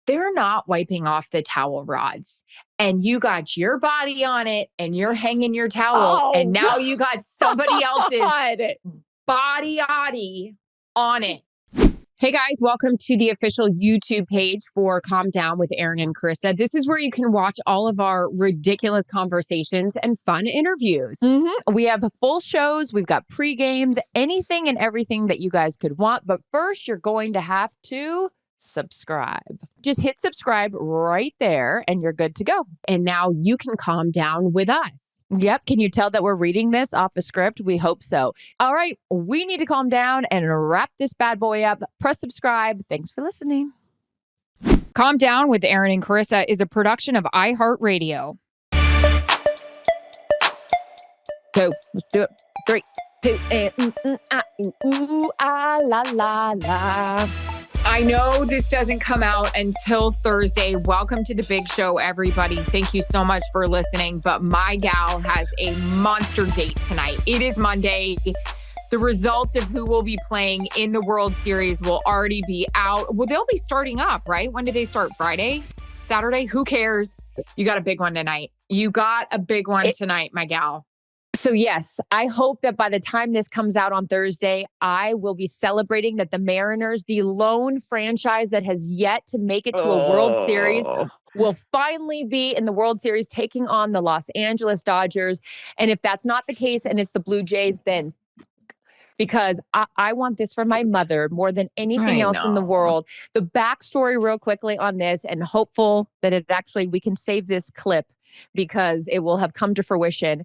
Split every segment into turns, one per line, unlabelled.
they're not wiping off the towel rods. And you got your body on it and you're hanging your towel. And now you got somebody else's body on it. Hey guys, welcome to the official YouTube page for Calm Down with Erin and Charissa. This is where you can watch all of our ridiculous conversations and fun interviews. We have full shows, we've got pre-games, anything and everything that you guys could want. But first, you're going to have to subscribe. Just hit subscribe right there and you're good to go. And now you can calm down with us. Yep. Can you tell that we're reading this off a script? We hope so. All right. We need to calm down and wrap this bad boy up. Press subscribe. Thanks for listening. Calm Down with Erin and Charissa is a production of iHeartRadio. So let's do it. 3, 2, and la la la. I know this doesn't come out until Thursday. Welcome to the big show, everybody. Thank you so much for listening. But my gal has a monster date tonight. It is Monday. The results of who will be playing in the World Series will already be out. Well, they'll be starting up, right? When do they start? Friday? Saturday? Who cares? You got a big one tonight. You got a big one tonight, my gal. So yes, I hope that by the time this comes out on Thursday, I will be celebrating that the Mariners, the lone franchise that has yet to make it to a World Series, will finally be in the World Series taking on the Los Angeles Dodgers. And if that's not the case and it's the Blue Jays, then because I want this for my mother more than anything else in the world. The backstory real quickly on this, and hopeful that we can save this clip because it will have come to fruition.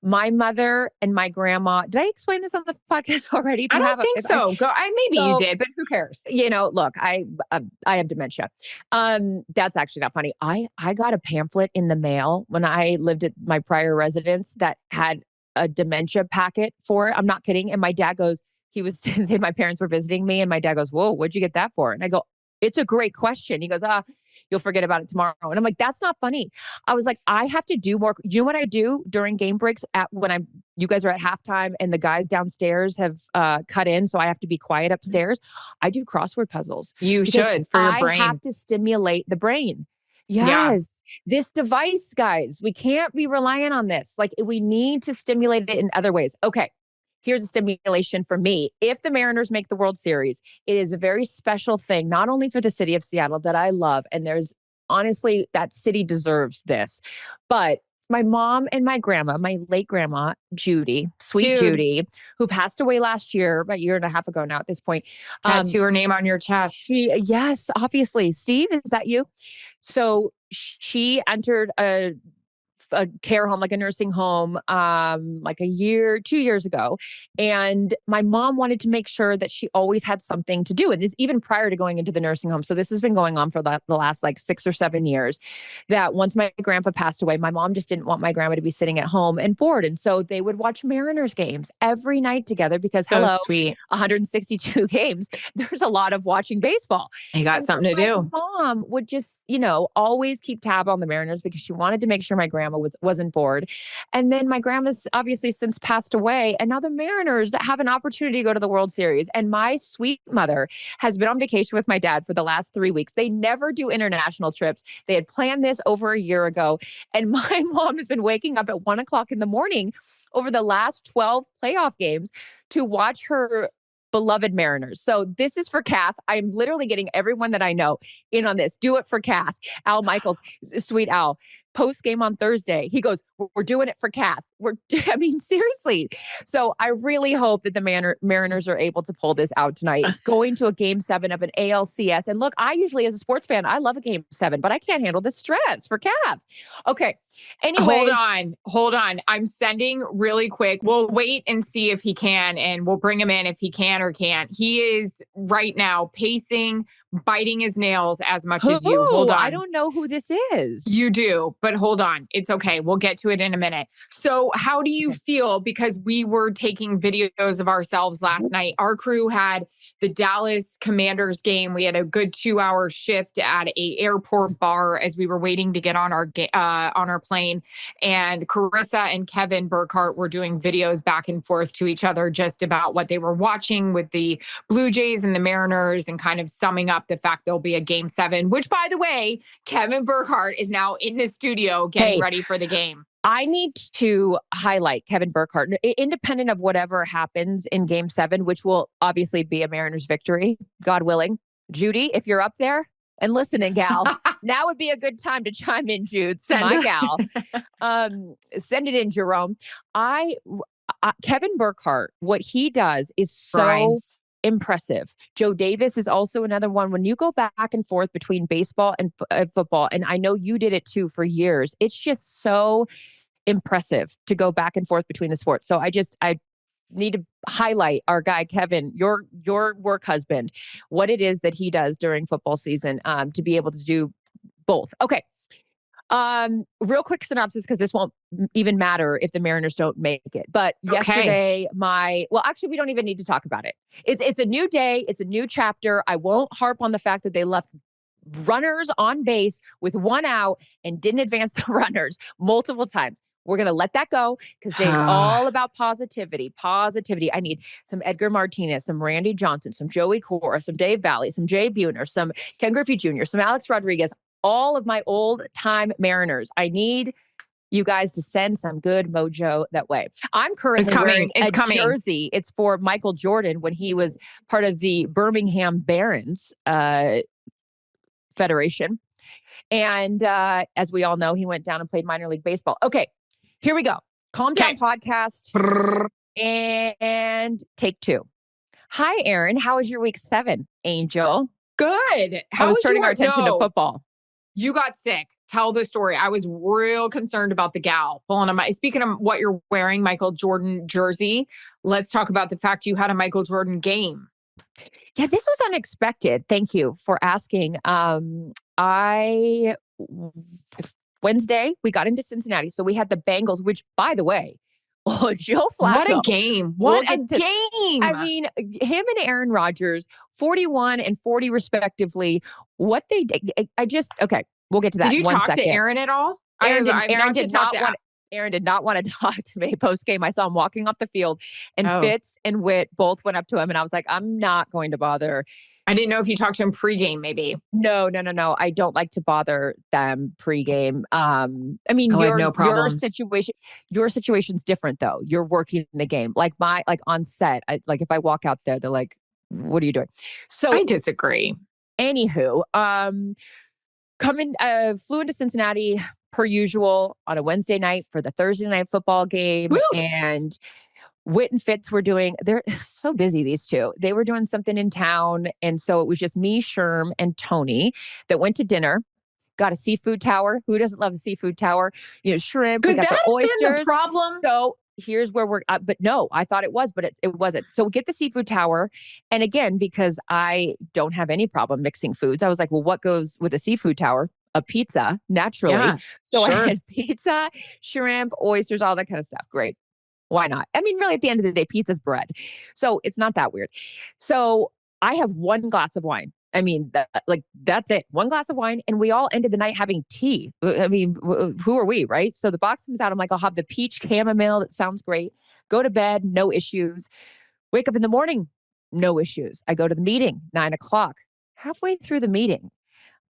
My mother and my grandma, did I explain this on the podcast already? I don't think so. Maybe you did, but who cares?
You know, look, I have dementia. That's actually not funny. I got a pamphlet in the mail when I lived at my prior residence that had a dementia packet for it. I'm not kidding. And my dad goes, my parents were visiting me and my dad goes, whoa, what'd you get that for? And I go, it's a great question. He goes, you'll forget about it tomorrow. And I'm like, that's not funny. I was like, I have to do more. Do you know what I do during game breaks you guys are at halftime and the guys downstairs have cut in. So I have to be quiet upstairs. I do crossword puzzles.
You should for your brain.
I have to stimulate the brain. Yes. Yeah. This device, guys, we can't be reliant on this. Like we need to stimulate it in other ways. Okay. Here's a stimulation for me. If the Mariners make the World Series, it is a very special thing, not only for the city of Seattle that I love, and honestly, that city deserves this, but my mom and my grandma, my late grandma, Judy, Judy, who passed away last year, about a year and a half ago now at this point.
Tattoo her name on your chest.
Yes, obviously. Steve, is that you? So she entered a care home, like a nursing home, like 2 years ago. And my mom wanted to make sure that she always had something to do. And this even prior to going into the nursing home. So this has been going on for the last 6 or 7 years, that once my grandpa passed away, my mom just didn't want my grandma to be sitting at home and bored. And so they would watch Mariners games every night together because
sweet.
162 games. There's a lot of watching baseball.
You got something to do.
Mom would just, always keep tab on the Mariners because she wanted to make sure my grandma wasn't bored. And then my grandma's obviously since passed away. And now the Mariners have an opportunity to go to the World Series. And my sweet mother has been on vacation with my dad for the last 3 weeks. They never do international trips. They had planned this over a year ago. And my mom has been waking up at 1 o'clock in the morning over the last 12 playoff games to watch her beloved Mariners. So this is for Kath. I'm literally getting everyone that I know in on this. Do it for Kath. Al Michaels, sweet Al. Post game on Thursday, he goes, we're doing it for Kath. Seriously. So I really hope that the Mariners are able to pull this out tonight. It's going to a game 7 of an ALCS. And look, I usually, as a sports fan, I love a game 7, but I can't handle the stress for Kath. Okay. Anyways.
Hold on. I'm sending really quick. We'll wait and see if he can, and we'll bring him in if he can or can't. He is right now pacing, biting his nails as much as you. Hold on.
I don't know who this is.
You do, but hold on. It's okay. We'll get to it in a minute. So how do you feel? Because we were taking videos of ourselves last night. Our crew had the Dallas Commanders game. We had a good 2-hour shift at a airport bar as we were waiting to get on our plane. And Carissa and Kevin Burkhart were doing videos back and forth to each other just about what they were watching with the Blue Jays and the Mariners and kind of summing up recap the fact there'll be a game 7, which, by the way, Kevin Burkhardt is now in the studio getting ready for the game.
I need to highlight Kevin Burkhardt, independent of whatever happens in game 7, which will obviously be a Mariners victory, God willing. Judy, if you're up there and listening, gal, now would be a good time to chime in, Jude. My gal. Send it in, Jerome. Kevin Burkhardt, what he does is so impressive. Joe Davis is also another one. When you go back and forth between baseball and football, and I know you did it too for years, it's just so impressive to go back and forth between the sports. So I need to highlight our guy, Kevin, your work husband, what it is that he does during football season to be able to do both. Okay. Real quick synopsis, because this won't even matter if the Mariners don't make it. But yesterday, actually, we don't even need to talk about it. It's a new day. It's a new chapter. I won't harp on the fact that they left runners on base with 1 out and didn't advance the runners multiple times. We're going to let that go because today's all about positivity. Positivity. I need some Edgar Martinez, some Randy Johnson, some Joey Cora, some Dave Valley, some Jay Buhner, some Ken Griffey Jr., some Alex Rodriguez, all of my old-time Mariners. I need you guys to send some good mojo that way. I'm currently wearing a jersey. It's for Michael Jordan when he was part of the Birmingham Barons Federation. And as we all know, he went down and played minor league baseball. Okay. Here we go. Calm down podcast and take 2. Hi, Erin. How was your week 7, Angel?
Good.
I was turning our attention to football.
You got sick. Tell the story. I was real concerned about the gal. Speaking of what you're wearing, Michael Jordan jersey, let's talk about the fact you had a Michael Jordan game.
Yeah, this was unexpected. Thank you for asking. Wednesday, we got into Cincinnati. So we had the Bengals, which, by the way, Joe Flacco.
What a game. What a game.
I mean, him and Aaron Rodgers, 41 and 40 respectively. What they did. Okay, we'll get to that.
Did you talk to Aaron at all?
Aaron did not want to talk to me post-game. I saw him walking off the field, and Fitz and Witt both went up to him, and I was like, I'm not going to bother.
I didn't know if you talked to him pregame, maybe.
No. I don't like to bother them pregame. I mean, your situation's different though. You're working the game. Like on set, if I walk out there, they're like, what are you doing? So
I disagree.
Anywho, flew into Cincinnati per usual on a Wednesday night for the Thursday night football game.
Woo!
And Witt and Fitz they're so busy, these two. They were doing something in town. And so it was just me, Sherm, and Tony that went to dinner, got a seafood tower. Who doesn't love a seafood tower? Shrimp, we got the oysters.
Been the problem?
So here's where we're, but no, I thought it was, but it wasn't. So we get the seafood tower. And again, because I don't have any problem mixing foods, I was like, well, what goes with a seafood tower? A pizza, naturally. Yeah, so sure. I had pizza, shrimp, oysters, all that kind of stuff. Great. Why not? I mean, really, at the end of the day, pizza's bread. So it's not that weird. So I have 1 glass of wine. I mean, that's it. 1 glass of wine. And we all ended the night having tea. I mean, who are we, right? So the box comes out. I'm like, I'll have the peach chamomile. That sounds great. Go to bed. No issues. Wake up in the morning. No issues. I go to the meeting, 9:00. Halfway through the meeting,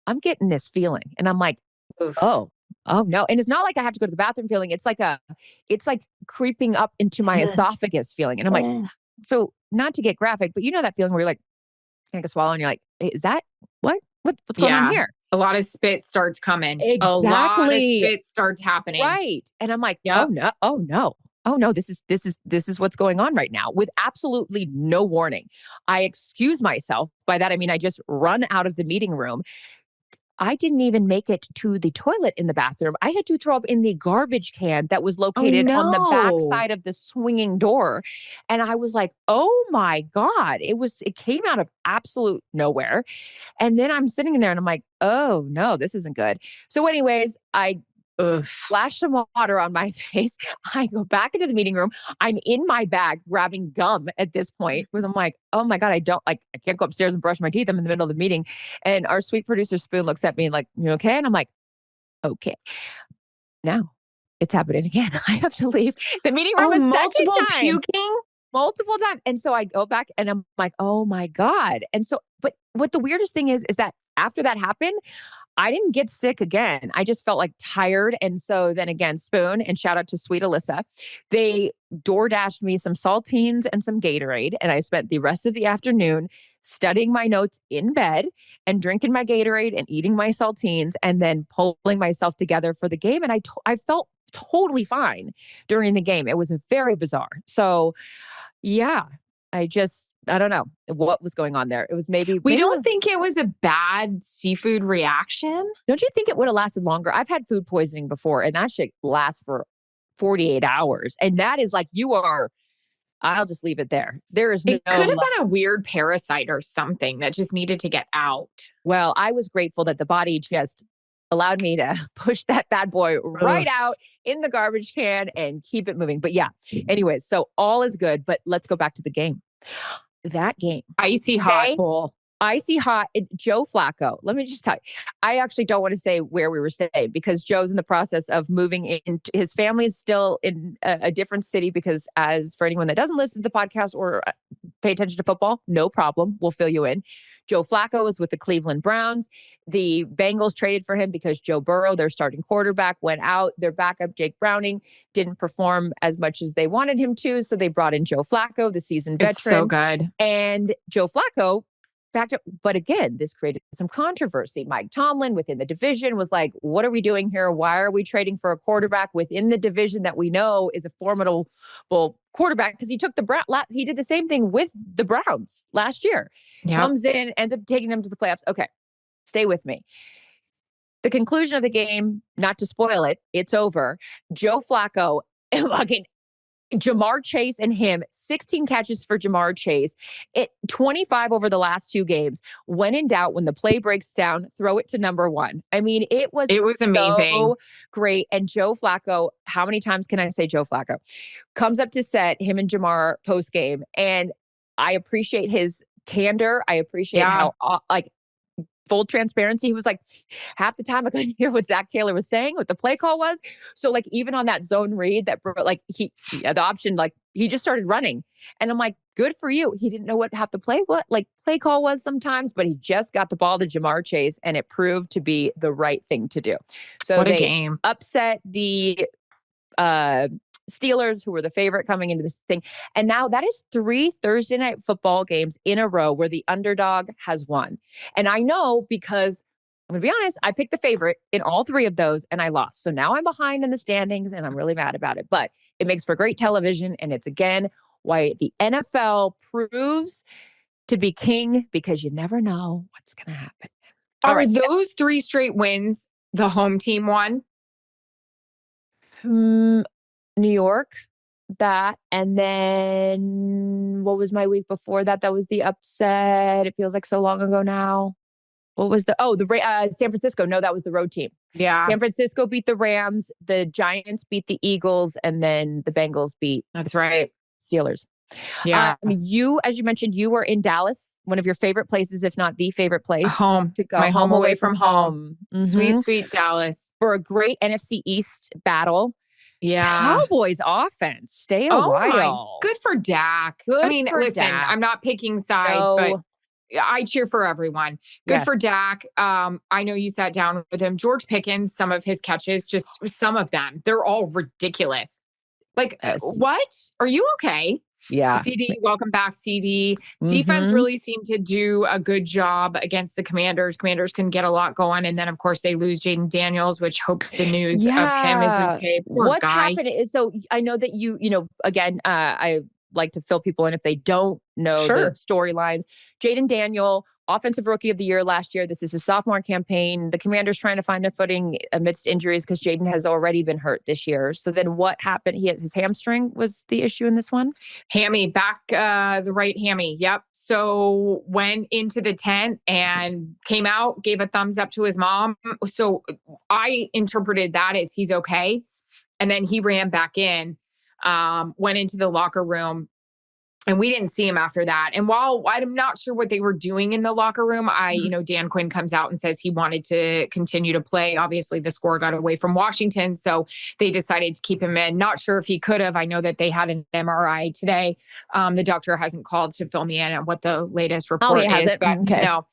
I'm getting this feeling. And I'm like, oh no. And it's not like I have to go to the bathroom feeling. It's like creeping up into my esophagus feeling. And I'm like, so not to get graphic, but you know that feeling where you're like, can't swallow. And you're like, hey, is that what's going on here?
A lot of spit starts coming.
Exactly.
A lot of spit starts happening.
Right. And I'm like, oh no, this is what's going on right now with absolutely no warning. I excuse myself. By that, I mean, I just run out of the meeting room. I didn't even make it to the toilet in the bathroom. I had to throw up in the garbage can that was located on the back side of the swinging door. And I was like, oh my God, it came out of absolute nowhere. And then I'm sitting in there and I'm like, oh no, this isn't good. So anyways, I flash some water on my face. I go back into the meeting room. I'm in my bag grabbing gum at this point because I'm like, oh my God, I can't go upstairs and brush my teeth. I'm in the middle of the meeting. And our sweet producer Spoon looks at me like, you okay? And I'm like, okay. Now it's happening again. I have to leave the meeting room a second time.
Puking?
multiple times. And so I go back and I'm like, oh my God. And so, but what the weirdest thing is that after that happened, I didn't get sick again. I just felt like tired. And so then again, Spoon, and shout out to sweet Alyssa, they door dashed me some saltines and some Gatorade. And I spent the rest of the afternoon studying my notes in bed and drinking my Gatorade and eating my saltines and then pulling myself together for the game. And I felt totally fine during the game. It was very bizarre. So yeah, I don't know what was going on there. It was
We don't think it was a bad seafood reaction.
Don't you think it would have lasted longer? I've had food poisoning before, and that shit lasts for 48 hours. And that is like, I'll just leave it there.
It could have been a weird parasite or something that just needed to get out.
Well, I was grateful that the body just allowed me to push that bad boy right out in the garbage can and keep it moving. But yeah, anyways, so all is good, but let's go back to the game. That game.
Icy hot bowl.
Icy hot. Joe Flacco. Let me just tell you, I actually don't want to say where we were staying because Joe's in the process of moving in. His family is still in a different city because, as for anyone that doesn't listen to the podcast or pay attention to football, no problem. We'll fill you in. Joe Flacco is with the Cleveland Browns. The Bengals traded for him because Joe Burrow, their starting quarterback, went out. Their backup, Jake Browning, didn't perform as much as they wanted him to. So they brought in Joe Flacco, the seasoned veteran.
It's so good.
And Joe Flacco backed up. But again, this created some controversy. Mike Tomlin within the division was like, what are we doing here? Why are we trading for a quarterback within the division that we know is a formidable quarterback? Because he took he did the same thing with the Browns last year. Yep. Comes in, ends up taking them to the playoffs. Okay, stay with me. The conclusion of the game, not to spoil it, it's over. Joe Flacco, fucking Jamar Chase and him, 16 catches for Jamar Chase, 25 over the last 2 games. When in doubt, when the play breaks down, throw it to number 1. I mean, it was so
amazing.
Great. And Joe Flacco, how many times can I say Joe Flacco? Comes up to set, him and Jamar post game. And I appreciate his candor. I appreciate how full transparency. He was like, half the time I couldn't hear what Zach Taylor was saying, what the play call was. So like, even on that zone read that like he had the option, like he just started running and I'm like, good for you. He didn't know what half the play call was sometimes, but he just got the ball to Jamar Chase and it proved to be the right thing to do. So
what a game.
Upset the, Steelers, who were the favorite coming into this thing. And now that is 3 Thursday night football games in a row where the underdog has won. And I know because I'm going to be honest, I picked the favorite in all 3 of those and I lost. So now I'm behind in the standings and I'm really mad about it. But it makes for great television. And it's again why the NFL proves to be king because you never know what's going to happen.
Are those 3 straight wins the home team won?
New York, that, and then what was my week before that? That was the upset. It feels like so long ago now. What was San Francisco? No, that was the road team.
Yeah.
San Francisco beat the Rams, the Giants beat the Eagles, and then the Bengals beat
That's right.
Steelers.
Yeah.
You, as you mentioned, you were in Dallas, one of your favorite places, if not the favorite place.
Home.
To go.
My home away from home.
Mm-hmm.
Sweet, sweet Dallas.
For a great NFC East battle.
Yeah.
Cowboys offense. Stay a while.
Good for Dak. Listen, Dak. I'm not picking sides, but I cheer for everyone. Good for Dak. I know you sat down with him. George Pickens, some of his catches, just some of them, they're all ridiculous. Like, what? Are you okay?
Yeah.
CD, welcome back, CD. Mm-hmm. Defense really seemed to do a good job against the Commanders. Commanders can get a lot going. And then, of course, they lose Jaden Daniels, which hope the news of him is okay.
What's happening is, so I know that again, I like to fill people in if they don't know the storylines. Jaden Daniel, Offensive Rookie of the Year last year. This is his sophomore campaign. The Commanders trying to find their footing amidst injuries because Jaden has already been hurt this year. So then what happened? His hamstring was the issue in this one?
Hammy, back the right hammy. Yep. So went into the tent and came out, gave a thumbs up to his mom. So I interpreted that as he's okay. And then he ran back in, went into the locker room. And we didn't see him after that. And while I'm not sure what they were doing in the locker room, Dan Quinn comes out and says he wanted to continue to play. Obviously, the score got away from Washington, so they decided to keep him in. Not sure if he could have. I know that they had an MRI today. The doctor hasn't called to fill me in on what the latest report is. But
okay.
No.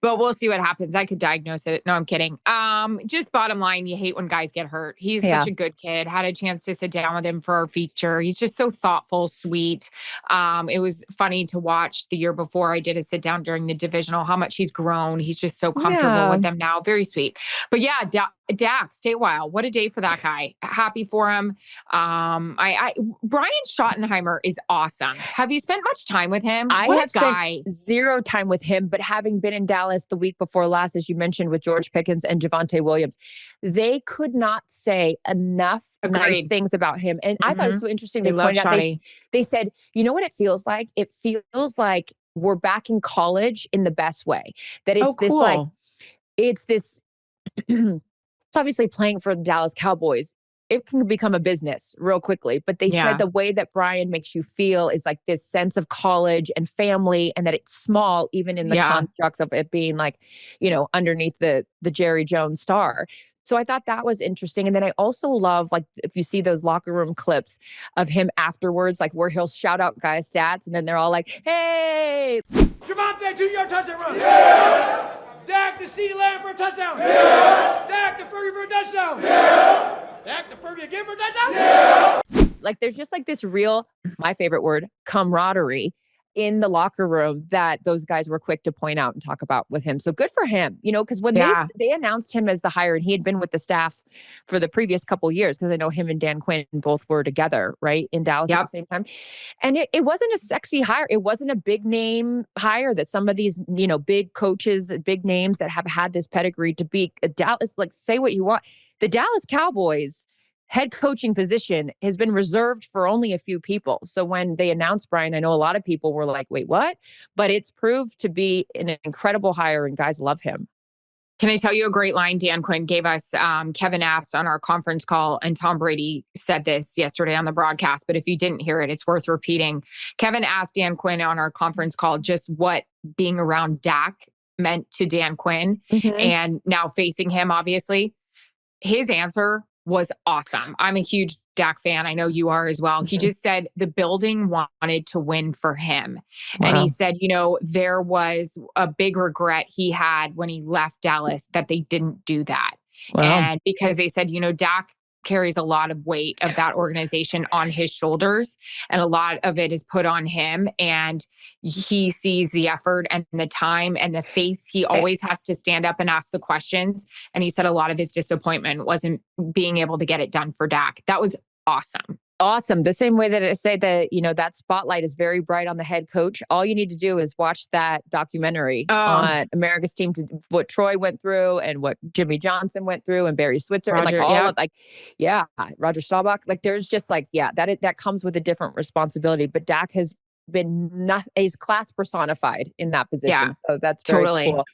But we'll see what happens. I could diagnose it. No, I'm kidding. Just bottom line, you hate when guys get hurt. He's such a good kid. Had a chance to sit down with him for our feature. He's just so thoughtful, sweet. It was funny to watch the year before I did a sit down during the divisional, how much he's grown. He's just so comfortable with them now. Very sweet. But yeah, Dak, stay a while. What a day for that guy. Happy for him. Brian Schottenheimer is awesome. Have you spent much time with him?
I have spent zero time with him, but having been in Dallas the week before last, as you mentioned, with George Pickens and Javonte Williams, they could not say enough nice things about him. And I thought it was so interesting. They pointed out, they said, you know what it feels like? It feels like we're back in college in the best way. That it's it's obviously playing for the Dallas Cowboys. It can become a business real quickly. But they said the way that Brian makes you feel is like this sense of college and family, and that it's small, even in the constructs of it being like, underneath the Jerry Jones star. So I thought that was interesting. And then I also love, like, if you see those locker room clips of him afterwards, like where he'll shout out guys' stats, and then they're all like, hey.
Javonte, 2-yard touchdown run. Yeah. Dak, the CeeDee Lamb for a touchdown. Yeah. Dak, the Fergie for a touchdown. Yeah. Dak, the Fergie again for a touchdown. Yeah.
Like, there's just like this real, my favorite word, camaraderie in the locker room that those guys were quick to point out and talk about with him. So good for him, because when they announced him as the hire, and he had been with the staff for the previous couple of years, because I know him and Dan Quinn both were together, right, in Dallas at the same time. And it wasn't a sexy hire. It wasn't a big name hire that some of these, big coaches, big names that have had this pedigree to be a Dallas, like, say what you want. The Dallas Cowboys head coaching position has been reserved for only a few people. So when they announced Brian, I know a lot of people were like, wait, what? But it's proved to be an incredible hire, and guys love him.
Can I tell you a great line Dan Quinn gave us? Kevin asked on our conference call, and Tom Brady said this yesterday on the broadcast, but if you didn't hear it, it's worth repeating. Kevin asked Dan Quinn on our conference call just what being around Dak meant to Dan Quinn, and now facing him, obviously. His answer was awesome. I'm a huge Dak fan. I know you are as well. He just said the building wanted to win for him. Wow. And he said, there was a big regret he had when he left Dallas that they didn't do that. Wow. And because they said, Dak carries a lot of weight of that organization on his shoulders, and a lot of it is put on him, and he sees the effort and the time and the face. He always has to stand up and ask the questions. And he said a lot of his disappointment wasn't being able to get it done for Dak. That was awesome.
Awesome. The same way that I say that, that spotlight is very bright on the head coach. All you need to do is watch that documentary on America's Team, what Troy went through and what Jimmy Johnson went through and Barry Switzer,
Roger,
Roger Staubach. Like, there's just that comes with a different responsibility. But Dak has been he's class personified in that position. Yeah, so that's very cool.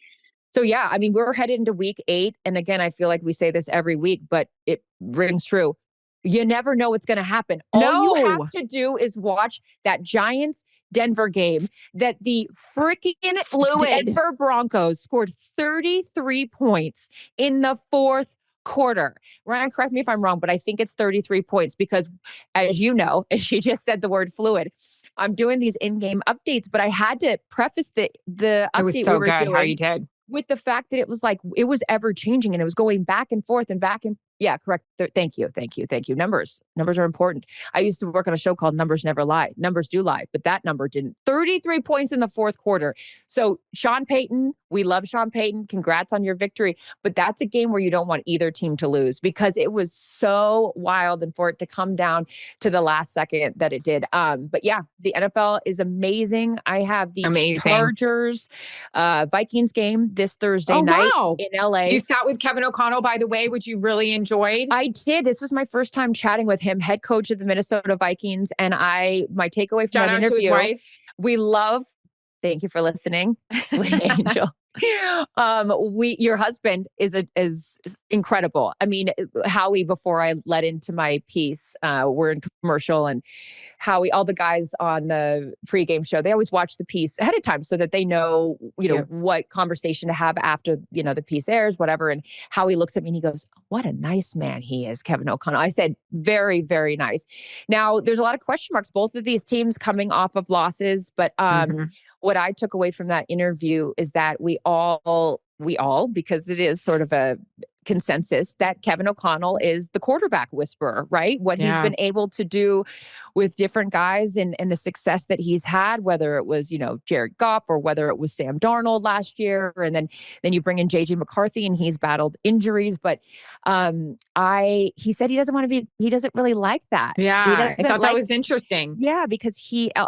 So we're headed into week 8. And again, I feel like we say this every week, but it rings true. You never know what's going to happen. All you have to do is watch that Giants-Denver game that the freaking Denver Broncos scored 33 points in the fourth quarter. Ryan, correct me if I'm wrong, but I think it's 33 points because, as you know, as she just said the word fluid, I'm doing these in-game updates, but I had to preface the update
it was so
we were
good
doing
how you did.
With the fact that it was ever changing, and it was going back and forth and back and yeah, correct. Thank you. Numbers are important. I used to work on a show called Numbers Never Lie. Numbers do lie, but that number didn't. 33 points in the fourth quarter. So Sean Payton, we love Sean Payton. Congrats on your victory. But that's a game where you don't want either team to lose because it was so wild, and for it to come down to the last second that it did. But yeah, the NFL is amazing. I have the Chargers Vikings game this Thursday night in LA.
You sat with Kevin O'Connell, by the way, which you really enjoyed.
I did. This was my first time chatting with him, head coach of the Minnesota Vikings. And my takeaway from that interview,
to his wife.
We love, thank you for listening, sweet angel. Your husband is incredible. I mean, Howie, before I led into my piece, we're in commercial, and Howie, all the guys on the pregame show, they always watch the piece ahead of time so that they know, what conversation to have after, the piece airs, whatever. And Howie looks at me and he goes, "What a nice man he is, Kevin O'Connell." I said, "Very, very nice." Now, there's a lot of question marks, both of these teams coming off of losses, but what I took away from that interview is that we all, because it is sort of a consensus that Kevin O'Connell is the quarterback whisperer, right? What he's been able to do with different guys and the success that he's had, whether it was, Jared Goff or whether it was Sam Darnold last year. And then you bring in JJ McCarthy and he's battled injuries, but he said he doesn't really like that.
Yeah. I thought that was interesting.
Yeah, because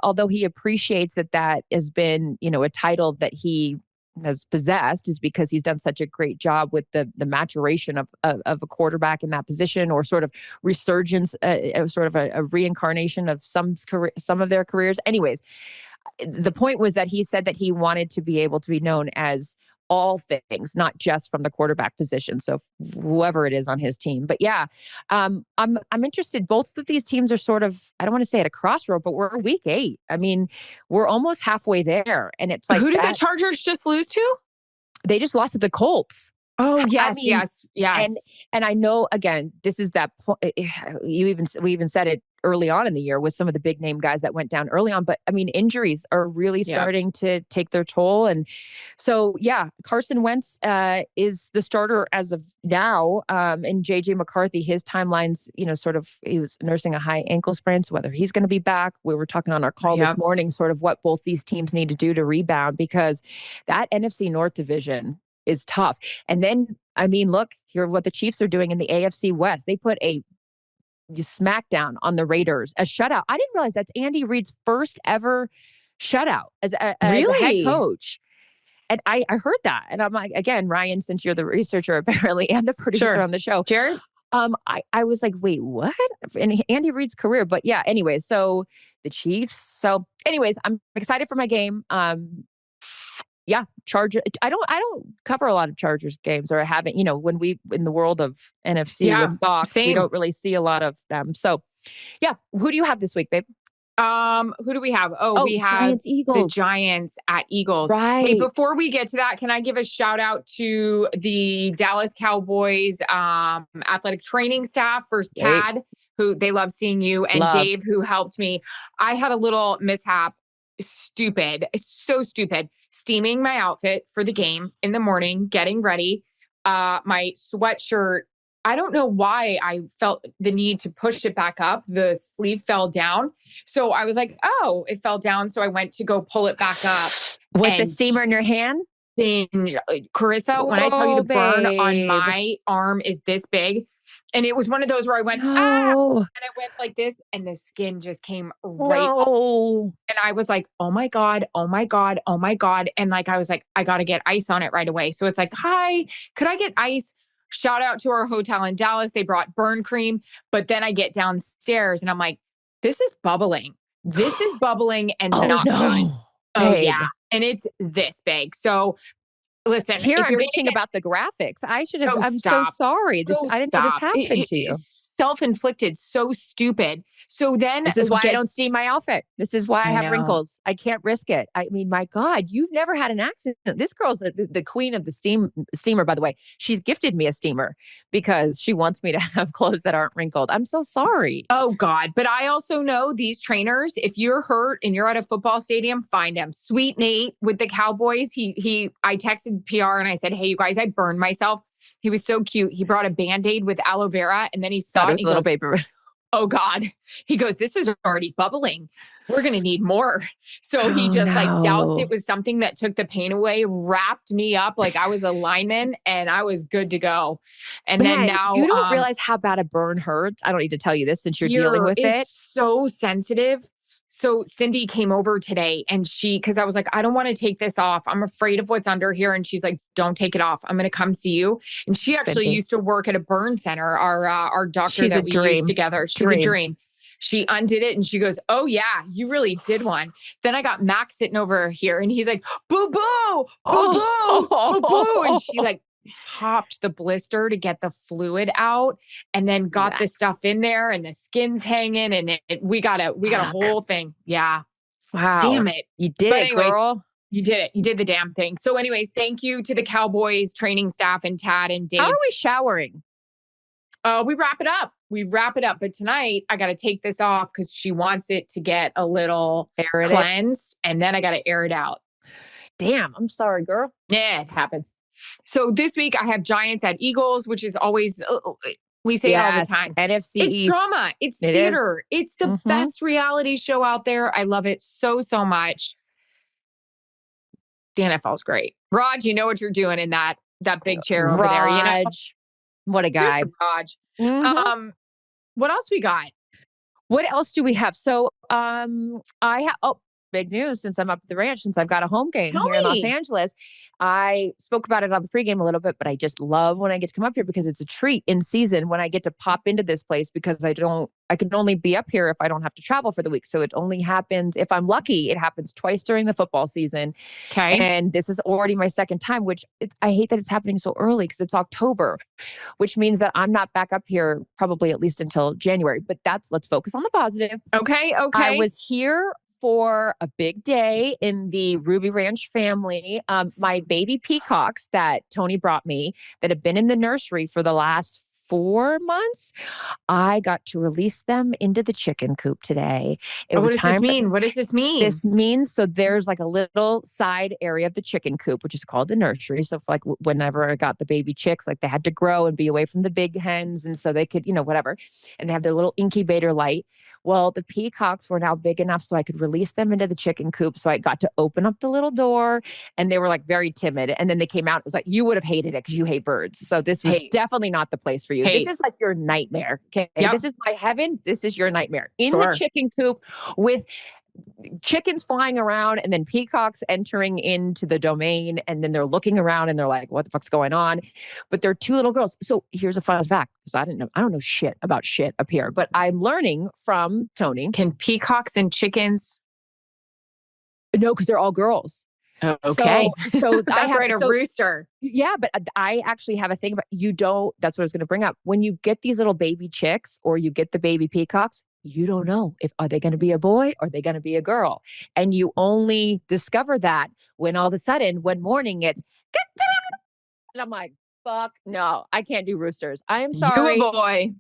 although he appreciates that has been, a title that he has possessed, is because he's done such a great job with the maturation of a quarterback in that position, or sort of resurgence, sort of a reincarnation of some of their careers. Anyways, the point was that he said that he wanted to be able to be known as all things, not just from the quarterback position. So whoever it is on his team. But yeah, I'm interested. Both of these teams are sort of, I don't want to say at a crossroad, but we're week 8. I mean, we're almost halfway there. And it's like,
who did the Chargers just lose to?
They just lost to the Colts.
Oh, yes, yes.
And I know, again, this is that point. We even said it early on in the year with some of the big name guys that went down early on. But I mean, injuries are really starting to take their toll. And so, yeah, Carson Wentz is the starter as of now. And JJ McCarthy, his timelines, he was nursing a high ankle sprain. So whether he's going to be back, we were talking on our call this morning, sort of what both these teams need to do to rebound, because that NFC North division is tough. And then, I mean, look, here what the Chiefs are doing in the AFC West. They put a smackdown on the Raiders, a shutout. I didn't realize that's Andy Reid's first ever shutout as a head coach. And I heard that. And I'm like, again, Ryan, since you're the researcher apparently and the producer on the show,
Jared,
I was like, wait, what? And Andy Reid's career. But yeah, anyway, so the Chiefs. So anyways, I'm excited for my game. Yeah, Charger. I don't cover a lot of Chargers games, or I haven't. When we in the world of NFC with Fox, we don't really see a lot of them. So, yeah, who do you have this week, babe?
Who do we have? We have
Giants, Eagles.
The Giants at Eagles.
Right.
Hey, before we get to that, can I give a shout out to the Dallas Cowboys athletic training staff? First, Tad, who they love seeing you, and Dave, who helped me. I had a little mishap. Stupid. It's so stupid. Steaming my outfit for the game in the morning, getting ready. My sweatshirt, I don't know why I felt the need to push it back up. The sleeve fell down. So I was like, oh, it fell down. So I went to go pull it back up.
With the steamer in your hand?
Carissa, when I tell you the burn on my arm is this big. And it was one of those where I went, and I went like this, and the skin just came right up. And I was like, oh my God, oh my God, oh my God. And like, I was like, I got to get ice on it right away. So it's like, hi, could I get ice? Shout out to our hotel in Dallas. They brought burn cream. But then I get downstairs and I'm like, this is bubbling. This is bubbling and not good. Oh, yeah. And it's this big. So listen,
here I'm bitching about the graphics. I should have. I'm so sorry. I didn't know this happened to you.
Self-inflicted, so stupid. So then
this is why I don't steam my outfit. This is why I have wrinkles. I can't risk it. I mean, my God, you've never had an accident. This girl's the queen of the steamer, by the way. She's gifted me a steamer because she wants me to have clothes that aren't wrinkled. I'm so sorry.
Oh God. But I also know these trainers, if you're hurt and you're at a football stadium, find them. Sweet Nate with the Cowboys. I texted PR and I said, hey, you guys, I burned myself. He was so cute. He brought a Band-Aid with aloe vera and then he saw it.
A little paper.
Oh God. He goes, this is already bubbling. We're going to need more. So he just doused it with something that took the pain away, wrapped me up like I was a lineman and I was good to go. And then now
you don't realize how bad a burn hurts. I don't need to tell you this since you're dealing with it.
So sensitive. So Cindy came over today and because I was like, I don't want to take this off. I'm afraid of what's under here. And she's like, don't take it off. I'm going to come see you. And she actually used to work at a burn center. Our doctor that we used together. She's a dream. She undid it and she goes, "Oh yeah, you really did one." Then I got Max sitting over here and he's like, "Boo boo, boo boo, boo boo," and she like popped the blister to get the fluid out, and then got the stuff in there, and the skin's hanging, and we got a whole thing. Yeah.
Wow.
Damn it.
You did it, girl.
You did it. You did the damn thing. So anyways, thank you to the Cowboys training staff and Tad and Dave.
How are we showering?
We wrap it up. But tonight I got to take this off because she wants it to get a little cleansed, and then I got to air it out.
Damn, I'm sorry, girl.
Yeah, it happens. So this week I have Giants at Eagles, which is always, we say it all the time.
NFC
It's
East.
drama. It's theater. It's the best reality show out there. I love it so much. The NFL's great. Raj, you know what you're doing in that big chair over there. You know?
What a guy.
Raj. What else we got?
What else do we have? So I have big news since I'm up at the ranch, since I've got a home game here in Los Angeles. I spoke about it on the pregame a little bit, but I just love when I get to come up here because it's a treat in season when I get to pop into this place because I can only be up here if I don't have to travel for the week. So it only happens, if I'm lucky, it happens twice during the football season.
Okay.
And this is already my second time, which I hate that it's happening so early because it's October, which means that I'm not back up here probably at least until January. But let's focus on the positive.
Okay.
I was here for a big day in the Ruby Ranch family. My baby peacocks that Tony brought me that have been in the nursery for the last 4 months, I got to release them into the chicken coop today.
What does this mean? What does this mean?
This means, so there's like a little side area of the chicken coop, which is called the nursery. So like whenever I got the baby chicks, like they had to grow and be away from the big hens. And so they could, whatever. And they have their little incubator light. Well, the peacocks were now big enough so I could release them into the chicken coop. So I got to open up the little door and they were like very timid. And then they came out. It was like, you would have hated it because you hate birds. So this was definitely not the place for you. This is like your nightmare. Okay. Yep. This is my heaven. This is your nightmare. In the chicken coop with chickens flying around and then peacocks entering into the domain. And then they're looking around and they're like, what the fuck's going on? But they're two little girls. So here's a fun fact, because I don't know shit about shit up here, but I'm learning from Tony.
Can peacocks and chickens?
No, because they're all girls.
Oh, okay.
So
that's a rooster.
Yeah, but I actually have a thing about that's what I was going to bring up. When you get these little baby chicks or you get the baby peacocks, you don't know are they going to be a boy or are they going to be a girl? And you only discover that when all of a sudden one morning it's, and I'm like, fuck no, I can't do roosters. I am sorry.
You a boy.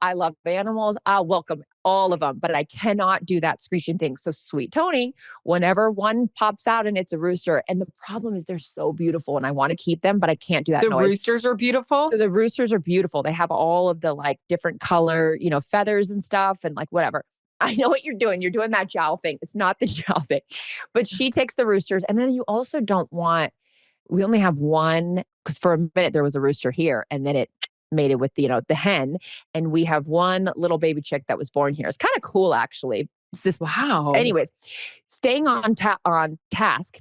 I love animals. I'll welcome all of them, but I cannot do that screeching thing. So sweet Tony, whenever one pops out and it's a rooster, and the problem is they're so beautiful and I want to keep them, but I can't do that
The
noise.
roosters are beautiful?
So the roosters are beautiful. They have all of the like different color, feathers and stuff and like whatever. I know what you're doing. You're doing that jowl thing. It's not the jowl thing, but she takes the roosters. And then you also we only have one, because for a minute there was a rooster here and then it made it with the hen, and we have one little baby chick that was born here. It's kind of cool, actually. It's this
wow.
Anyways, staying on task.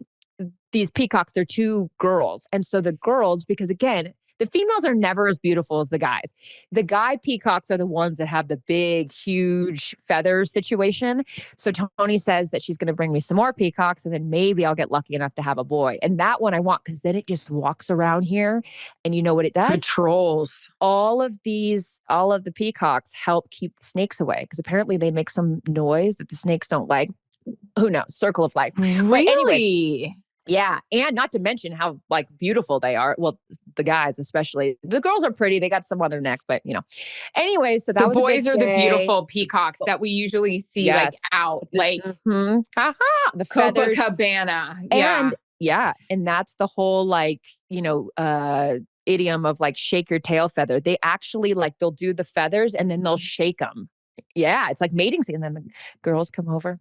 These peacocks, they're two girls, and so the girls, because again, the females are never as beautiful as the guys. The guy peacocks are the ones that have the big, huge feathers situation. So Tony says that she's going to bring me some more peacocks and then maybe I'll get lucky enough to have a boy. And that one I want because then it just walks around here. And you know what it does?
Patrols.
All of the peacocks help keep the snakes away because apparently they make some noise that the snakes don't like. Who knows? Circle of life.
Really?
Anyways, yeah. And not to mention how like beautiful they are. Well, the guys, especially. The girls are pretty. They got some on their neck, but Anyway, so that
the
was
boys
a
are
big
the
day.
beautiful peacocks that we usually see like out, like
the feathers.
Copacabana. Yeah.
And that's the whole like, idiom of like shake your tail feather. They actually they'll do the feathers and then they'll shake them. Yeah, it's like mating season. And then the girls come over.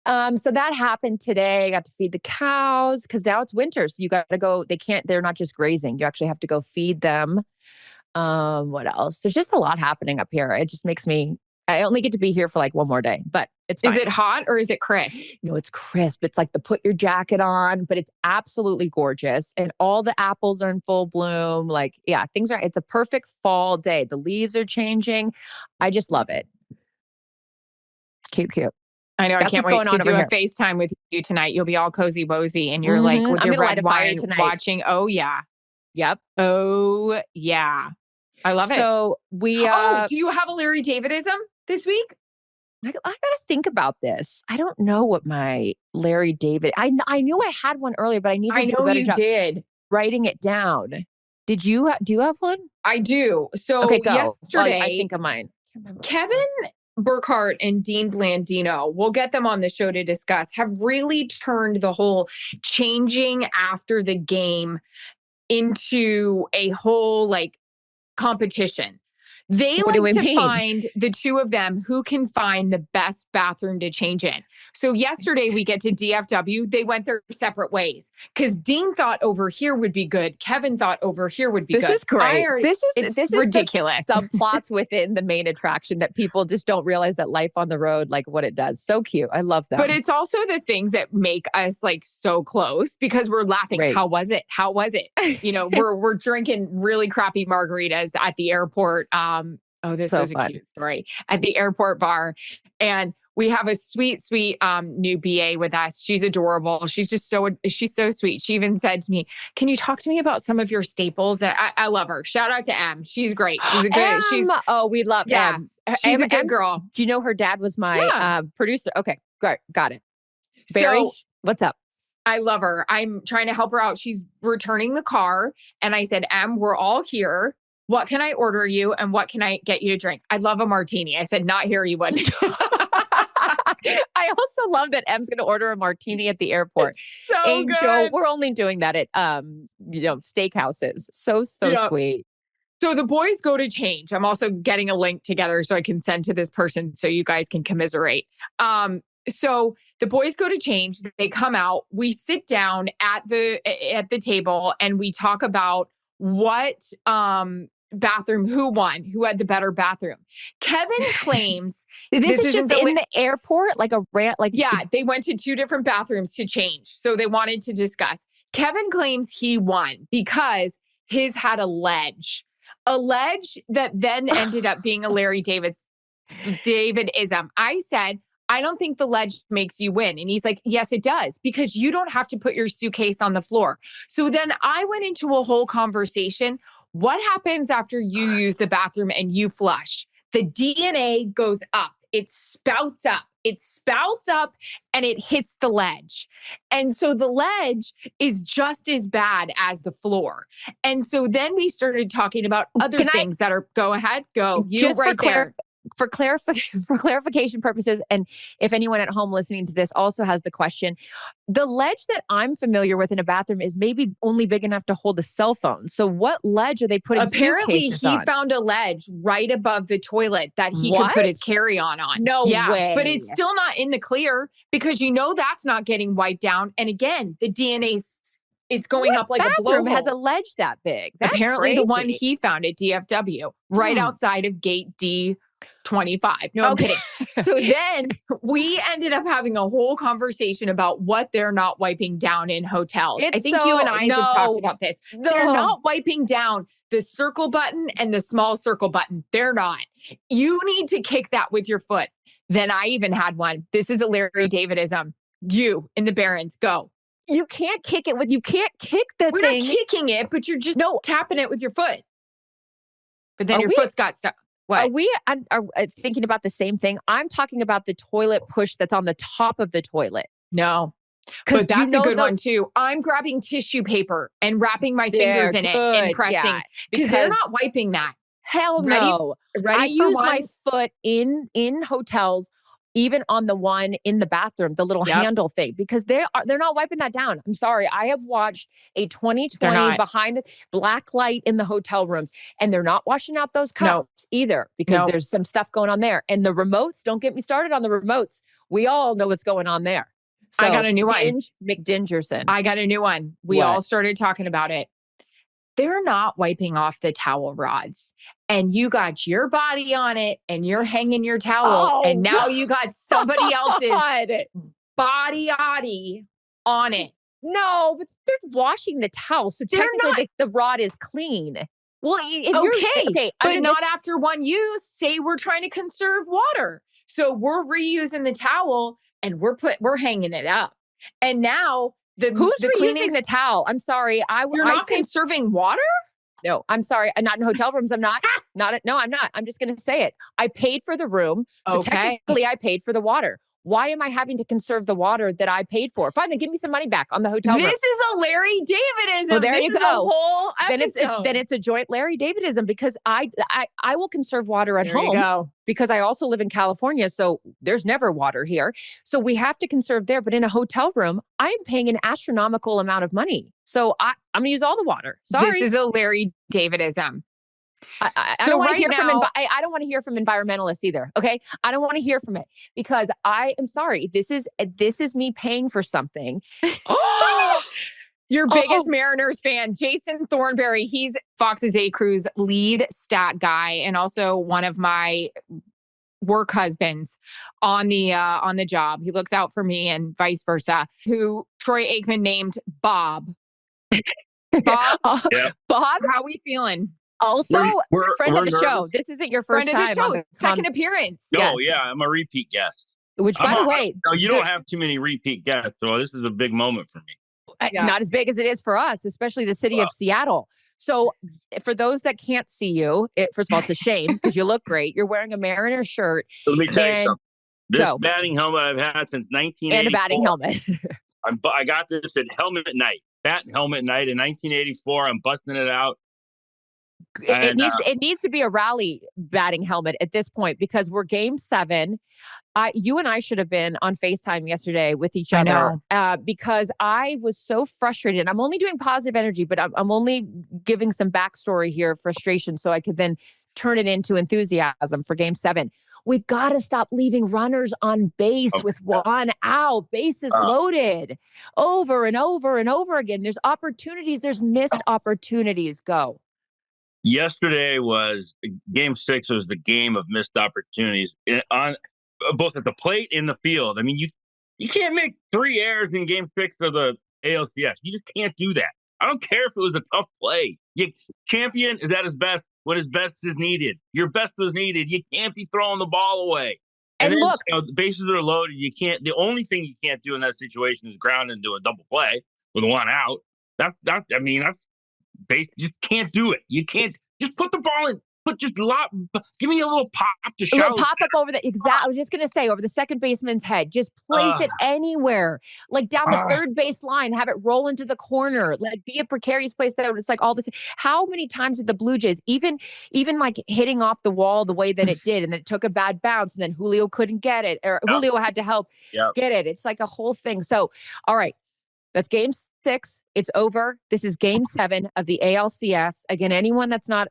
So that happened today. I got to feed the cows because now it's winter. So you got to go. They're not just grazing. You actually have to go feed them. What else? There's just a lot happening up here. It just makes I only get to be here for like one more day, but it's fine.
Is it hot or is it crisp?
No, it's crisp. It's like the put your jacket on, but it's absolutely gorgeous. And all the apples are in full bloom. Like, yeah, it's a perfect fall day. The leaves are changing. I just love it. Cute, cute.
I know.
That's
I can't
what's
wait
going on
to do
over
a
here.
FaceTime with you tonight. You'll be all cozy wozy and you're like with
I'm
your
gonna light
red
a fire
wine
tonight.
watching. Oh, yeah.
Yep.
Oh, yeah. I love it.
So we.
Oh, do you have a Larry Davidism this week?
I gotta think about this. I don't know what my Larry David. I knew I had one earlier, but I need to do a better job
did.
writing it down. Did you? Do you have one?
I do. So
Okay, go.
yesterday,
I think of mine.
Kevin Burkhardt and Dean Blandino, we'll get them on the show to discuss, have really turned the whole changing after the game into a whole like competition. They
What do
like
we
to
mean?
find the two of them who can find the best bathroom to change in. So yesterday we get to DFW. They went their separate ways because Dean thought over here would be good. Kevin thought over here would be good.
This is great. This is
ridiculous.
Subplots within the main attraction that people just don't realize that life on the road, like what it does. So cute. I love that.
But it's also the things that make us like so close because we're laughing.
Right.
How was it? How was it? You know, we're drinking really crappy margaritas at the airport. This
so
was a
fun.
cute story at the airport bar. And we have a sweet new BA with us. She's adorable. She's so sweet. She even said to me, "Can you talk to me about some of your staples?" That I love her. Shout out to Em. She's great. She's a good.
We love Em.
She's a good girl.
Do you know her dad was my producer? Okay, great, got it. Barry,
So,
what's up?
I love her. I'm trying to help her out. She's returning the car, and I said, "Em, we're all here. What can I order you and what can I get you to drink?" "I'd love a martini." I said, "Not here, you wouldn't."
I also love that Em's going to order a martini at the airport.
So
Angel,
good.
we're only doing that at steakhouses. So sweet.
So the boys go to change. I'm also getting a link together so I can send to this person so you guys can commiserate. So the boys go to change. They come out. We sit down at the table and we talk about what bathroom, who won, who had the better bathroom. Kevin claims
this is just in the airport, like a rant. Like
they went to two different bathrooms to change. So they wanted to discuss. Kevin claims he won because his had a ledge that then ended up being a Larry Davidism. I said, "I don't think the ledge makes you win." And he's like, "Yes, it does, because you don't have to put your suitcase on the floor." So then I went into a whole conversation. What happens after you use the bathroom and you flush? The DNA goes up. It spouts up. And it hits the ledge. And so the ledge is just as bad as the floor. And so then we started talking about other things that are, go ahead, go. You
just
right there.
For clarification purposes, and if anyone at home listening to this also has the question, the ledge that I'm familiar with in a bathroom is maybe only big enough to hold a cell phone. So what ledge are they putting
Apparently,
suitcases
he
on?
found a ledge right above the toilet that he could put his carry-on on.
No way.
But it's still not in the clear because that's not getting wiped down. And again, the DNA's it's going up like a blowhole.
Bathroom has a ledge that big. That's
apparently
crazy.
The one he found at DFW, right outside of gate D25. No, I'm kidding. So then we ended up having a whole conversation about what they're not wiping down in hotels. I think you and I have talked about this. No. They're not wiping down the circle button and the small circle button. They're not. You need to kick that with your foot. Then I even had one. This is a Larry Davidism. You in the Barons, go.
You can't kick it you can't kick the
We're
thing.
Not kicking it, but you're just tapping it with your foot. But then your foot's got stuck. What?
Are we thinking about the same thing? I'm talking about the toilet push that's on the top of the toilet.
No. But that's a good one too. I'm grabbing tissue paper and wrapping my fingers in it and pressing because they're not wiping that.
Hell no.
Ready
I use my foot in hotels, even on the one in the bathroom, the little handle thing, because they're not wiping that down. I'm sorry. I have watched a 2020 behind the black light in the hotel rooms, and they're not washing out those cups either because there's some stuff going on there. And the remotes, don't get me started on the remotes. We all know what's going on there. So,
I got a new one.
McDingerson.
I got a new one. We all started talking about it. They're not wiping off the towel rods. And you got your body on it and you're hanging your towel. And now you got somebody else's body on it.
No, but they're washing the towel. So technically the rod is clean. Well, if you're
but not after one use. Say we're trying to conserve water. So we're reusing the towel and we're hanging it up. And now
who's
the
reusing the towel? I'm sorry.
You're not conserving water?
No, I'm sorry. I'm not in hotel rooms. I'm not. No, I'm not. I'm just going to say it. I paid for the room. So technically I paid for the water. Why am I having to conserve the water that I paid for? Fine, then give me some money back on the hotel room.
This is a Larry Davidism.
Well, there you go.
A whole episode.
Then it's a joint Larry Davidism because I will conserve water at home.
You go.
Because I also live in California, so there's never water here. So we have to conserve there. But in a hotel room, I'm paying an astronomical amount of money. So I'm going to use all the water. Sorry.
This is a Larry Davidism.
I don't want to hear from I don't want to hear from environmentalists either. Okay, I don't want to hear from it because I am sorry. This is me paying for something.
Your biggest Mariners fan, Jason Thornberry. He's Fox's A Crew's lead stat guy and also one of my work husbands on the job. He looks out for me and vice versa. Who Troy Aikman named Bob. Bob, Bob, how we feeling?
Also, friend of the show. This isn't your first
friend of
time.
The show. Second appearance.
No, yeah, I'm a repeat guest.
Which, by the way,
no, you don't have too many repeat guests, so this is a big moment for me.
Not as big as it is for us, especially the city of Seattle. So, for those that can't see you, first of all, it's a shame because you look great. You're wearing a Mariners shirt.
So let me tell you something. This batting helmet I've had since 1984.
And a batting helmet.
I got this at Helmet Night, bat helmet night in 1984. I'm busting it out.
It needs to be a rally batting helmet at this point because we're Game 7. You and I should have been on FaceTime yesterday with each other because I was so frustrated. I'm only doing positive energy, but I'm only giving some backstory here, frustration, so I could then turn it into enthusiasm for Game 7. We got to stop leaving runners on base with one out, bases loaded over and over and over again. There's opportunities. There's missed opportunities. Go.
Yesterday was Game 6. Was the game of missed opportunities on both at the plate and the field. I mean, you can't make 3 errors in Game 6 of the ALCS. You just can't do that. I don't care if it was a tough play. Champion is at his best when his best is needed. Your best is needed. You can't be throwing the ball away.
And then, look,
the bases are loaded. You can't. The only thing you can't do in that situation is ground into a double play with one out. That's base. Just can't do it. You can't just put the ball in. Give me a little pop to shout.
A little pop up over I was just going to say over the second baseman's head. Just place it anywhere, like down the third base line. Have it roll into the corner. Like be a precarious place that it's like all this. How many times did the Blue Jays even like hitting off the wall the way that it did, and then it took a bad bounce, and then Julio couldn't get it, or Julio had to help get it. It's like a whole thing. So, all right. That's Game 6. It's over. This is Game 7 of the ALCS. Again, anyone that's not,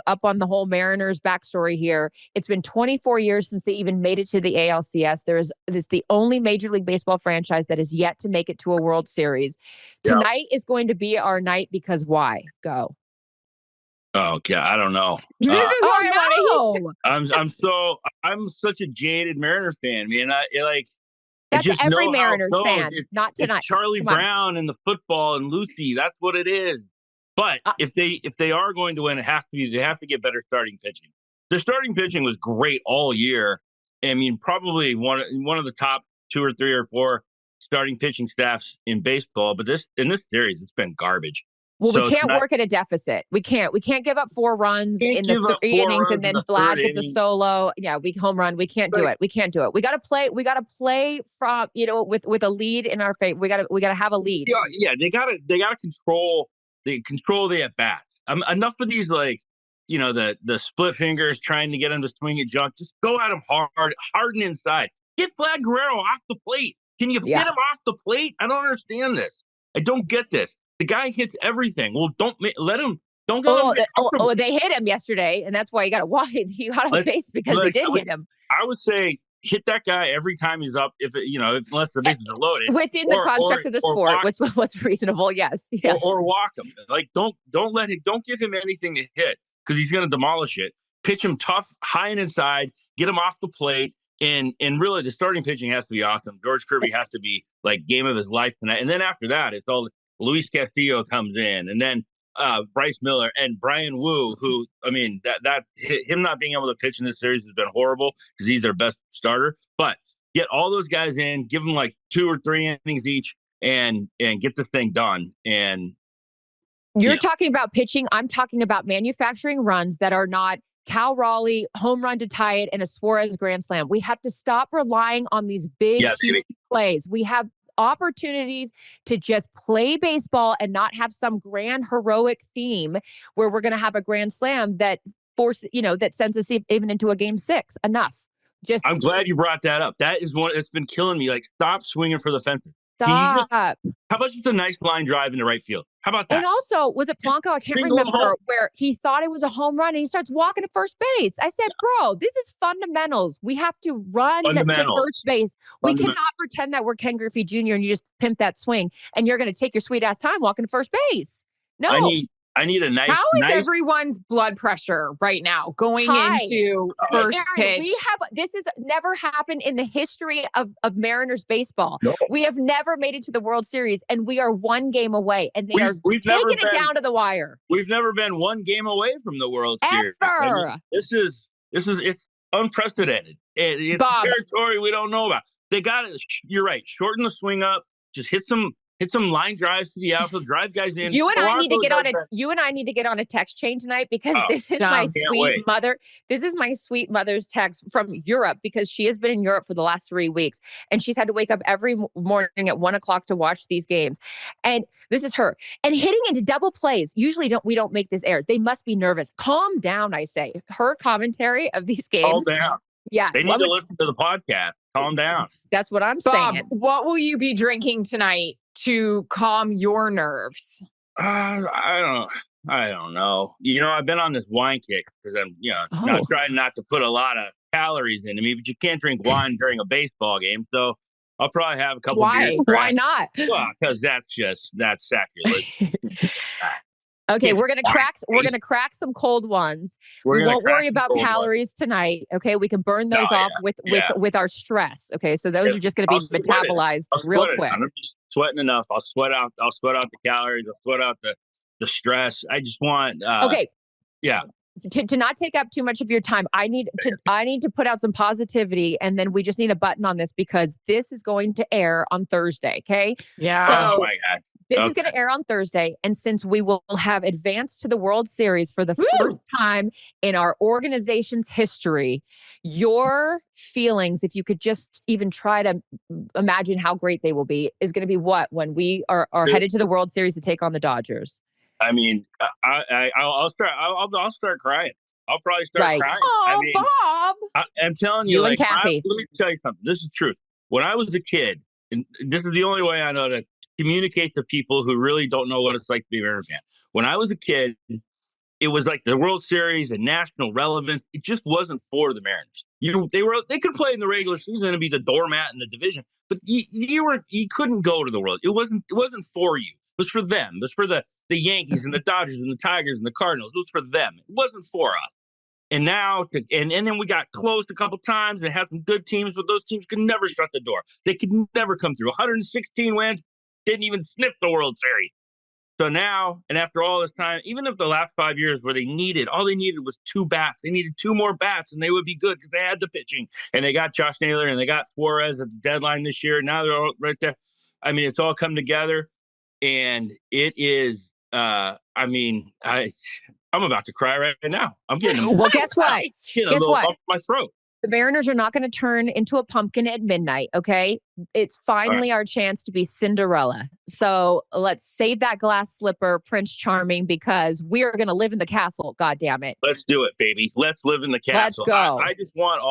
up on the whole Mariners backstory here, it's been 24 years since they even made it to the ALCS. It's the only Major League Baseball franchise that is yet to make it to a World Series. Tonight is going to be our night because why? Go.
Oh, okay. I don't know.
This is why I want to
hear. I'm such a jaded Mariners fan, man.
That's every Mariners fan, not tonight.
It's Charlie Brown and the football and Lucy. That's what it is. But if they are going to win, they have to get better starting pitching. Their starting pitching was great all year. I mean, probably one of the top 2 or 3 or 4 starting pitching staffs in baseball. But in this series, it's been garbage.
Well, we can't work at a deficit. We can't give up 4 runs in the 3 innings and then Vlad gets a solo. Yeah, we home run. We can't do it. We can't do it. We got to play from, with a lead in our favor. We got to have a lead.
Yeah, they got to control the at bats. Enough of these the split fingers trying to get them to swing at junk. Just go at them hard, harden inside. Get Vlad Guerrero off the plate. Can you get him off the plate? I don't understand this. I don't get this. The guy hits everything. Well, don't let him. Don't go.
They hit him yesterday, and that's why he got a wide. He got on base because they did hit him.
I would say hit that guy every time he's up. Unless the bases are loaded
within the constructs of the sport, what's reasonable. Yes.
Or walk him. Don't give him anything to hit because he's going to demolish it. Pitch him tough, high and inside. Get him off the plate. And really, the starting pitching has to be awesome. George Kirby has to be like game of his life tonight. And then after that, it's all. Luis Castillo comes in, and then Bryce Miller and Brian Wu, who, I mean, that him not being able to pitch in this series has been horrible because he's their best starter. But get all those guys in, give them like 2 or 3 innings each, and get the thing done. And
you're talking about pitching. I'm talking about manufacturing runs that are not Cal Raleigh home run to tie it and a Suarez grand slam. We have to stop relying on these big, huge plays. We have opportunities to just play baseball and not have some grand heroic theme where we're going to have a grand slam that that sends us even into a game 6. Enough.
I'm glad you brought that up. That is one that's been killing me. Like, stop swinging for the fences.
Stop.
How about just a nice line drive into right field? How about that?
And also, was it Flacco? I can't remember, where he thought it was a home run and he starts walking to first base. I said, bro, this is fundamentals. We have to run to first base. We cannot pretend that we're Ken Griffey Jr. and you just pimp that swing and you're going to take your sweet ass time walking to first base. No.
I need a nice.
How is everyone's blood pressure right now going into first pitch?
This has never happened in the history of Mariners baseball. No. We have never made it to the World Series, and we are 1 game away, and they are taking it down to the wire.
We've never been 1 game away from the World Series.
Ever.
I mean, it's unprecedented. It's
Bob,
territory we don't know about. They got it. You're right. Shorten the swing up. Just hit some line drives to the outfield, drive guys in.
You and I need to get on a text chain tonight because this is my sweet mother. This is my sweet mother's text from Europe because she has been in Europe for the last 3 weeks and she's had to wake up every morning at 1:00 to watch these games. And this is her. And hitting into double plays. Usually we don't make this air. They must be nervous. Calm down, I say. Her commentary of these games.
Calm down.
Yeah.
They need to listen to the podcast. Calm down.
That's what I'm
Bob,
saying.
what will you be drinking tonight to calm your nerves?
I don't know. I've been on this wine kick because I'm, not trying not to put a lot of calories into me, but you can't drink wine during a baseball game. So I'll probably have a couple beers.
Why not?
Well, because that's sacrilege.
Okay, we're gonna crack some cold ones. We won't worry about calories tonight. Okay, we can burn those off with our stress. Okay, so those are just gonna be metabolized real quick.
I'm sweating enough. I'll sweat out the calories. I'll sweat out the stress. I just want to
not take up too much of your time. I need to put out some positivity, and then we just need a button on this because this is going to air on Thursday. Okay.
Yeah.
So,
oh my God.
This is going to air on Thursday. And since we will have advanced to the World Series for the first time in our organization's history, your feelings, if you could just even try to imagine how great they will be, is going to be what when we are headed to the World Series to take on the Dodgers?
I mean, I'll start crying. I'll probably start crying.
Oh, Bob.
I'm telling you,
and Kathy.
Let me tell you something. This is truth. When I was a kid, and this is the only way I know to communicate to people who really don't know what it's like to be a Mariners fan. When I was a kid, it was like the World Series and national relevance. It just wasn't for the Mariners. They could play in the regular season and be the doormat in the division, but you couldn't go to the World. It wasn't for you. It was for them. It was for the Yankees and the Dodgers and the Tigers and the Cardinals. It was for them. It wasn't for us. And now, and then we got close a couple times and had some good teams, but those teams could never shut the door. They could never come through. 116 wins, didn't even sniff the World Series. So now, and after all this time, even if the last 5 years where all they needed was 2 bats. They needed 2 more bats and they would be good because they had the pitching. And they got Josh Naylor and they got Suarez at the deadline this year. Now they're all right there. I mean, it's all come together. And it is, I'm about to cry right now. I'm getting
well. Guess what? Guess what?
Up my throat.
The Mariners are not going to turn into a pumpkin at midnight. Okay, it's finally our chance to be Cinderella. So let's save that glass slipper, Prince Charming, because we are going to live in the castle. God damn it!
Let's do it, baby. Let's live in the castle.
Let's go.
I just want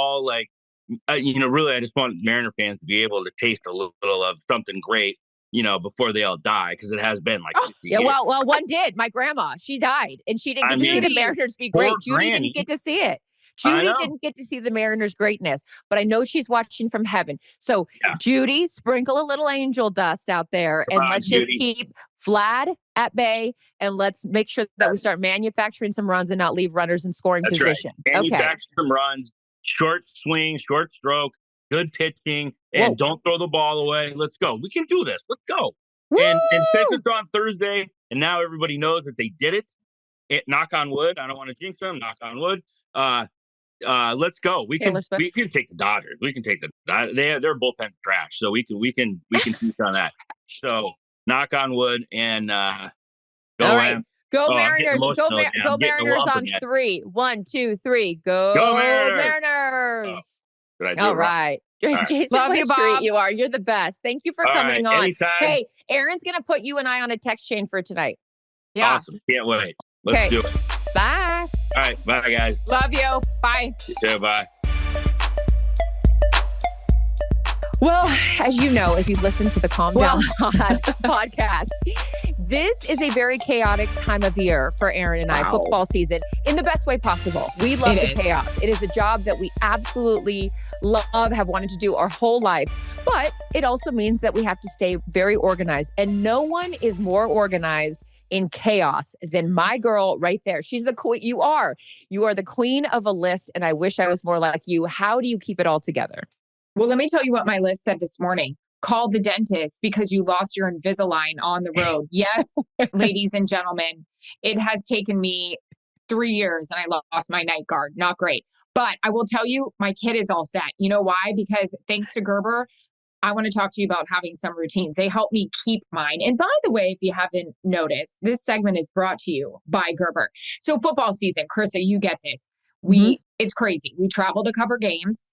really, I just want Mariner fans to be able to taste a little of something great. Before they all die, because it has been like 50 years.
Well, one did. My grandma, she died, and she didn't get to see the Mariners be great. Judy didn't get to see it. Judy didn't get to see the Mariners' greatness, but I know she's watching from heaven. So, Judy, sprinkle a little angel dust out there, and let's just keep Vlad at bay, and let's make sure that we start manufacturing some runs and not leave runners in scoring position.
Right. Manufacture some runs, short swing, short stroke, good pitching, and don't throw the ball away. Let's go. We can do this. Let's go. And since it's on Thursday, and now everybody knows that they did it. Knock on wood. I don't want to jinx them. Knock on wood. Let's go. We can take the Dodgers. We can take their bullpen trash. So we can teach on that. So knock on wood and go.
All right. Go Mariners. Go Mariners on 3. 1, 2, 3. Go Mariners. All right. Jason,
love you, Bob.
You are. You're the best. Thank you for coming on.
Anytime.
Hey, Erin's going to put you and I on a text chain for tonight.
Yeah.
Awesome. Can't wait. Let's do it.
Bye.
All right. Bye, guys.
Love you. Bye.
You too. Bye.
Well, as you know, if you've listened to the Calm Down podcast, this is a very chaotic time of year for Erin and I, football season, in the best way possible. We love the chaos. It is a job that we absolutely love, have wanted to do our whole lives. But it also means that we have to stay very organized. And no one is more organized in chaos than my girl right there. She's the queen. You are the queen of a list. And I wish I was more like you. How do you keep it all together?
Well, let me tell you what my list said this morning. Call the dentist because you lost your Invisalign on the road. Yes, ladies and gentlemen, it has taken me 3 years and I lost my night guard. Not great. But I will tell you, my kid is all set. You know why? Because thanks to Gerber, I want to talk to you about having some routines. They help me keep mine. And by the way, if you haven't noticed, this segment is brought to you by Gerber. So football season, Carissa, you get this. It's crazy. We travel to cover games.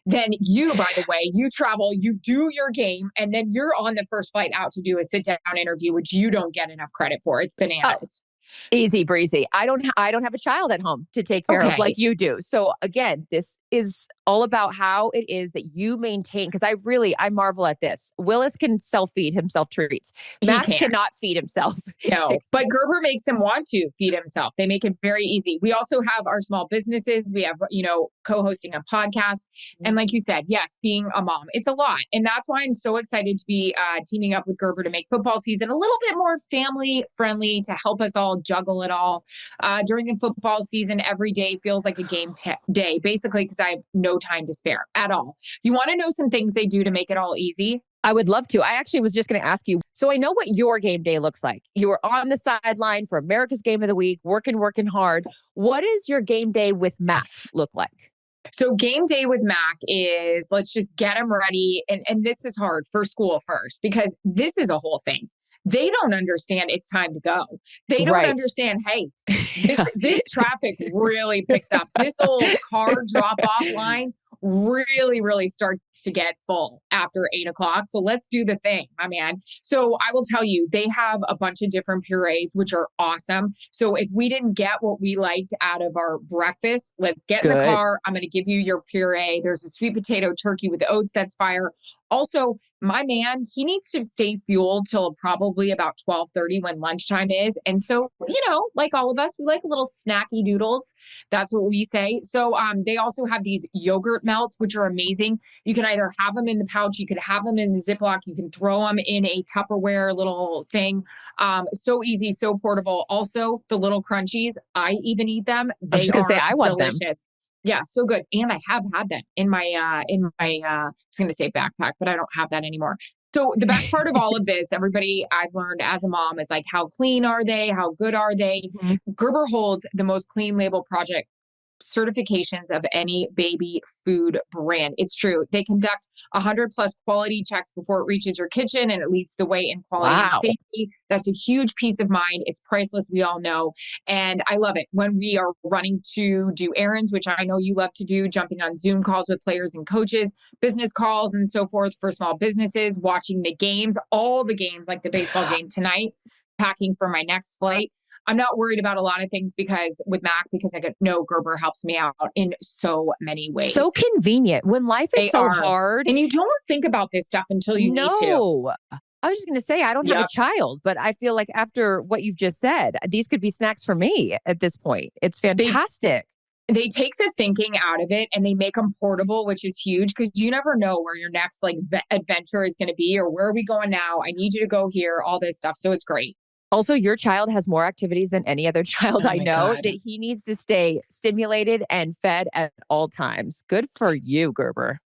Then you, by the way, you travel, you do your game, and then you're on the first flight out to do a sit-down interview, which you don't get enough credit for. It's bananas.
Easy breezy. I don't have a child at home to take care of like you do. So again, this is all about how it is that you maintain, because I marvel at this. Willis can self-feed himself treats. Matt cannot feed himself.
No, but Gerber makes him want to feed himself. They make it very easy. We also have our small businesses. We have, co-hosting a podcast. And like you said, yes, being a mom, it's a lot. And that's why I'm so excited to be teaming up with Gerber to make football season a little bit more family friendly, to help us all juggle it all. During the football season, every day feels like a game day, basically, because I have no time to spare at all. You want to know some things they do to make it all easy?
I would love to. I actually was just going to ask you. So I know what your game day looks like. You are on the sideline for America's Game of the Week, working hard. What does your game day with Mac look like?
So game day with Mac is, let's just get him ready. And this is hard for school first, because this is a whole thing. They don't understand it's time to go. They don't understand, hey, this traffic really picks up. This old car drop-off line really, really starts to get full after 8 o'clock. So let's do the thing, my man. So I will tell you, they have a bunch of different purees, which are awesome. So if we didn't get what we liked out of our breakfast, let's get in the car. I'm going to give you your puree. There's a sweet potato turkey with oats that's fire. Also, my man, he needs to stay fueled till probably about 12:30 when lunchtime is. And so, like all of us, we like little snacky doodles. That's what we say. So they also have these yogurt melts, which are amazing. You can either have them in the pouch, you could have them in the Ziploc, you can throw them in a Tupperware little thing. So easy, so portable. Also, the little crunchies, I even eat them.
I was going to say, I want
delicious.
Them.
Yeah, so good. And I have had them in my I was going to say backpack, but I don't have that anymore. So the best part of all of this, everybody I've learned as a mom, is like, how clean are they? How good are they? Gerber holds the most clean label project certifications of any baby food brand. It's true. They conduct 100+ quality checks before it reaches your kitchen, and it leads the way in quality and safety. That's a huge peace of mind. It's priceless. We all know. And I love it when we are running to do errands, which I know you love to do, jumping on Zoom calls with players and coaches, business calls and so forth for small businesses, watching the games, all the games, like the baseball game tonight, packing for my next flight. I'm not worried about a lot of things because I know Gerber helps me out in so many ways.
So convenient when life is hard.
And you don't think about this stuff until you need to.
I was just going to say, I don't have a child, but I feel like after what you've just said, these could be snacks for me at this point. It's fantastic.
They take the thinking out of it and they make them portable, which is huge because you never know where your next adventure is going to be, or where are we going now? I need you to go here, all this stuff. So it's great.
Also, your child has more activities than any other child I know. God. That he needs to stay stimulated and fed at all times. Good for you, Gerber.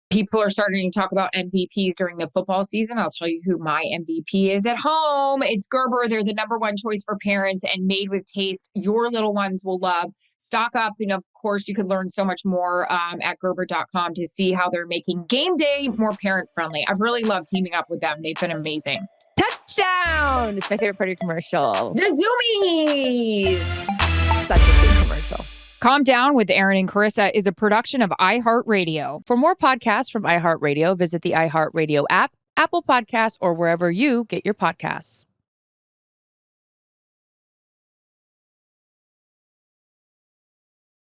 People are starting to talk about MVPs during the football season. I'll tell you who my MVP is at home. It's Gerber. They're the #1 choice for parents and made with taste. Your little ones will love. Stock up. And of course, you can learn so much more at Gerber.com to see how they're making game day more parent friendly. I've really loved teaming up with them. They've been amazing.
Touchdown! It's my favorite part of your commercial.
The Zoomies!
Such a good commercial.
Calm Down with Erin and Charissa is a production of iHeartRadio.
For more podcasts from iHeartRadio, visit the iHeartRadio app, Apple Podcasts, or wherever you get your podcasts.